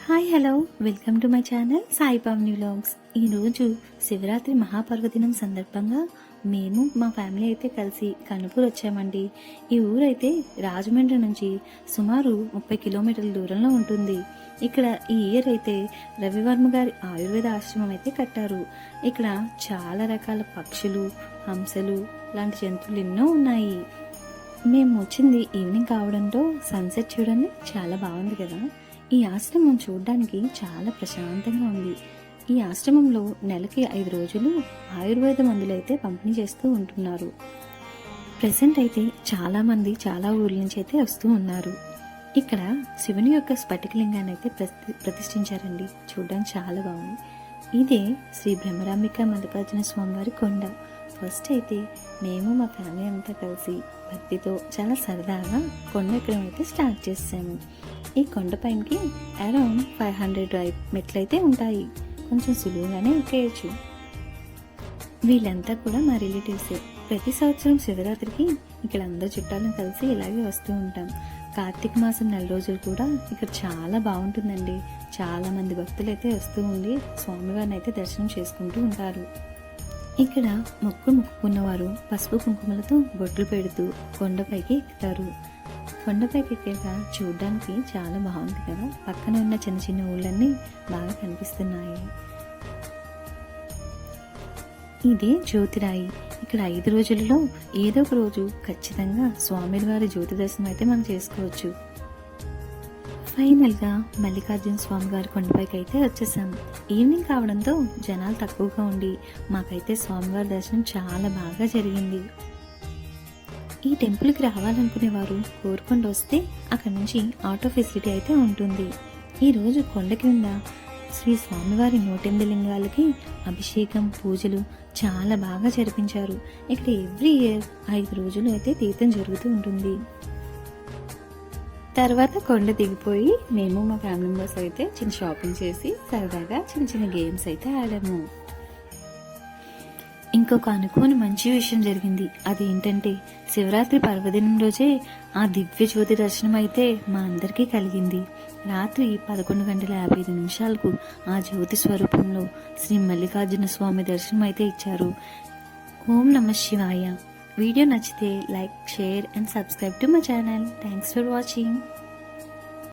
Hi hello welcome to my channel Sai Pavani vlogs. ఈరోజు శివరాత్రి మహాపర్వదినం సందర్భంగా మేము మా ఫ్యామిలీ అయితే కలిసి కనుపూర్ వచ్చామండి. ఈ ఊరైతే రాజమండ్రి నుంచి సుమారు 30 కిలోమీటర్ల దూరంలో ఉంటుంది. ఇక్కడ ఈ ఇయర్ అయితే రవివర్మ గారి ఆయుర్వేద ఆశ్రమం అయితే కట్టారు. ఇక్కడ చాలా రకాల పక్షులు, హంసలు లాంటి జంతువులు ఎన్నో ఉన్నాయి. మేము వచ్చింది ఈవినింగ్ కావడంతో సన్సెట్ చూడండి, చాలా బాగుంది కదా. ఈ ఆశ్రమం చూడడానికి చాలా ప్రశాంతంగా ఉంది. ఈ ఆశ్రమంలో నెలకి 5 రోజులు ఆయుర్వేద మందులు అయితే పంపిణీ చేస్తూ ఉంటున్నారు. ప్రెసెంట్ అయితే చాలా మంది చాలా ఊర్ల నుంచి అయితే వస్తూ ఉన్నారు. ఇక్కడ శివుని యొక్క స్ఫటికలింగాన్ని అయితే ప్రతిష్ఠించారండి. చూడడానికి చాలా బాగుంది. ఇదే శ్రీ బ్రహ్మరాంబిక మల్లికార్జున స్వామివారి కొండ. ఫస్ట్ అయితే మేము మా ఫ్యామిలీ అంతా కలిసి భక్తితో చాలా సరదాగా కొండ ఎక్కడం అయితే స్టార్ట్ చేసాము. ఈ కొండపైనకి అరౌండ్ 500 మెట్లయితే ఉంటాయి. కొంచెం సులువుగానే ఎక్కేయచ్చు. వీళ్ళంతా కూడా మా రిలేటివ్సే. ప్రతి సంవత్సరం శివరాత్రికి ఇక్కడ అందరు చుట్టాలను కలిసి ఇలాగే వస్తూ ఉంటాం. కార్తీక మాసం 4 రోజులు కూడా ఇక్కడ చాలా బాగుంటుందండి. చాలా మంది భక్తులు అయితే వస్తూ ఉండి స్వామివారిని అయితే దర్శనం చేసుకుంటూ ఉంటారు. ఇక్కడ మొక్కుకున్నవారు పసుపు కుంకుమలతో బొట్లు పెడుతూ కొండపైకి ఎక్కుతారు. కొండపైకి ఎక్కాక చూడడానికి చాలా బాగుంది కదా. పక్కన ఉన్న చిన్న చిన్న ఊళ్ళన్నీ బాగా కనిపిస్తున్నాయి. ఇదే జ్యోతిరాయి. ఇక్కడ 5 రోజులలో ఏదో ఒక రోజు ఖచ్చితంగా స్వామివారి జ్యోతి దర్శనం అయితే మనం చేసుకోవచ్చు. ఫైనల్గా మల్లికార్జున స్వామి గారి కొండపైకి అయితే వచ్చేసాం. ఈవినింగ్ కావడంతో జనాలు తక్కువగా ఉండి మాకైతే స్వామివారి దర్శనం చాలా బాగా జరిగింది. ఈ టెంపుల్కి రావాలనుకునేవారు కోరుకొని వస్తే అక్కడ నుంచి ఆటో ఫెసిలిటీ అయితే ఉంటుంది. ఈరోజు కొండ కింద శ్రీ స్వామివారి 108 లింగాలకి అభిషేకం, పూజలు చాలా బాగా జరిపించారు. ఇక్కడ ఎవ్రీ ఇయర్ 5 రోజులు అయితే తీర్థం జరుగుతూ ఉంటుంది. తర్వాత కొండ దిగిపోయి మేము మా ఫ్యామిలీ మెంబర్స్ అయితే చిన్న షాపింగ్ చేసి సరదాగా చిన్న చిన్న గేమ్స్ అయితే ఆడాము. ఇంకొక అనుకోని మంచి విషయం జరిగింది. అది ఏంటంటే శివరాత్రి పర్వదినం రోజే ఆ దివ్య జ్యోతి దర్శనం అయితే మా అందరికీ కలిగింది. రాత్రి 11:55 ఆ జ్యోతి స్వరూపంలో శ్రీ మల్లికార్జున స్వామి దర్శనం అయితే ఇచ్చారు. ఓం నమః శివాయ. వీడియో నచ్చితే like, share and subscribe to my channel. Thanks for watching.